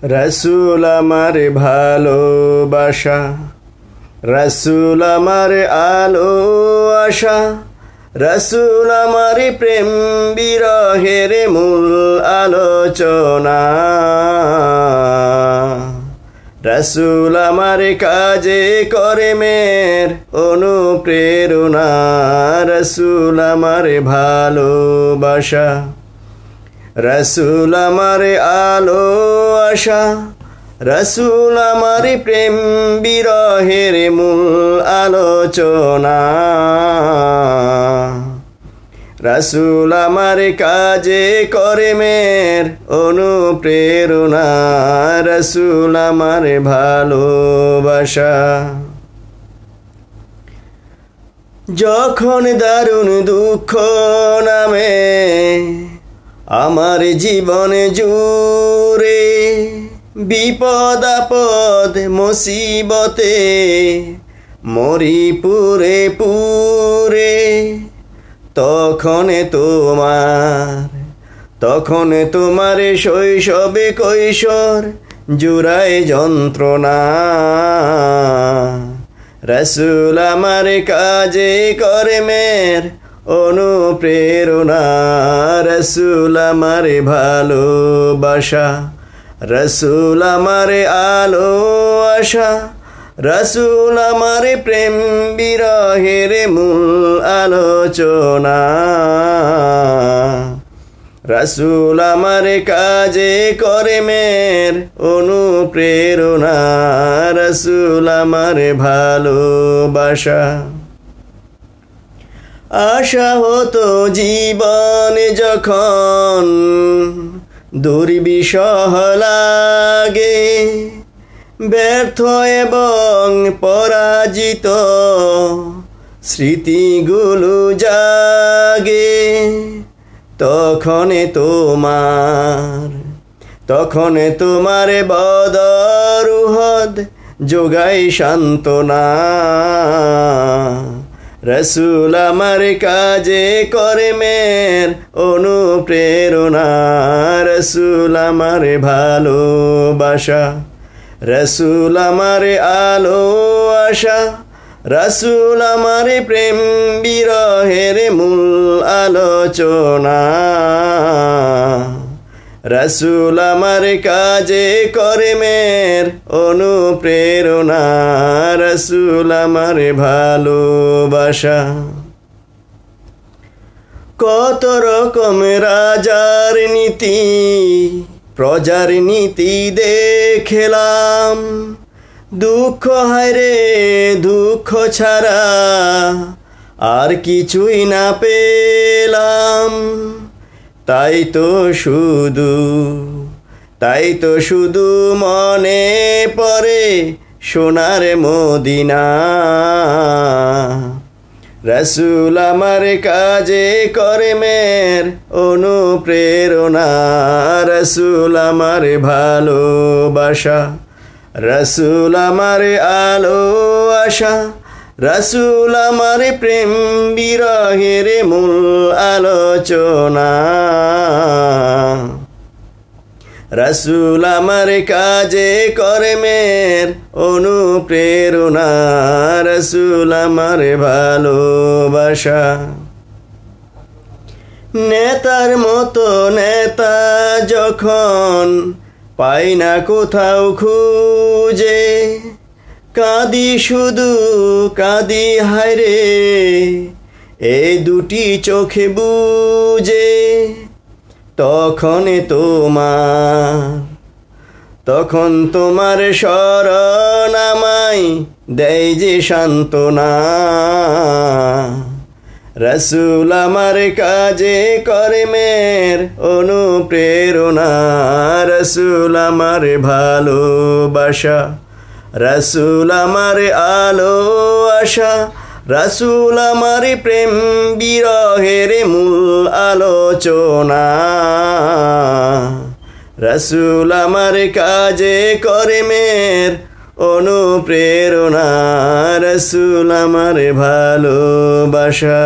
রসুল আমার ভালোবাসা, রসুল আমার আলো আশা, রসুল আমার প্রেম বিরহের মূল আলোচনা। রসুল আমার কাজে কর্মের অনুপ্রেরণা, রসুল আমার ভালোবাসা, রসুল আমার আলো আশা, রসুল আমার প্রেম বিরহের মূল আলোচনা। রসুল আমার কাজে কর্মের অনুপ্রেরণা, রসুল আমার ভালোবাসা। যখন দারুণ দুঃখ নামে আমার জীবন জুড়ে, বিপদ আপদ মুসিবতে মরি পুরে পুরে, তখন তোমার শৈশবে কৈশোর জুড়ায় যন্ত্রণা। রসুল আমার কাজে কর্মের অনুপ্রেরণা, রসুল আমার ভালোবাসা, রসুল আমার আলো আশা, রসুল আমার প্রেম বিরহের মূল আলোচনা। রসুল আমার কাজে কর্মের অনুপ্রেরণা, রসুল আমার ভালোবাসা। আশা হতো জীবন যখন দুর্বিষহ লাগে, ব্যর্থ এবং পরাজিত স্মৃতিগুলো জাগে, তখন তোমার বদর উহদ যোগায় সান্ত্বনা। রসুল আমার কাজে কর্মের অনুপ্রেরণা, রসুল আমার ভালোবাসা, রসুল আমার আলো আশা, রসুল আমার প্রেম বিরহের মূল আলোচনা। রসুল আমার কাজে কর্মের অনুপ্রেরণা, রসুল আমার ভালোবাসা। কত রকম রাজার নীতি প্রজার নীতি দেখলাম, দুঃখ হায়রে দুঃখ ছাড়া আর কিছুই না পেলাম। তাই তো শুধু মনে পড়ে সোনার মদিনা। রসুল আমার কাজে কর্মের অনুপ্রেরণা, রসুল আমার ভালোবাসা, রসুল আমার আলো আশা, রসুল আমার প্রেম বিরহের মূল আলোচনা। রসুল আমার কাজে কর্মের অনুপ্রেরণা, রসুল আমার ভালোবাসা। নেতার মতো নেতা যখন পাই না কোথাও খুঁজে, কাঁদি শুধু কাঁদি হায়রে এই দুটি চোখে বুঝে। তখন তোমার শরণ আমায় দেয় যে সান্ত্বনা। রসুল আমার কাজে কর্মের অনুপ্রেরণা, রসুল আমার ভালোবাসা, রসুল আমার আলো আশা, রসুল আমার প্রেম বিরহের মূল আলোচনা। রসুল আমার কাজে কর্মের অনুপ্রেরণা, রসুল আমার ভালোবাসা।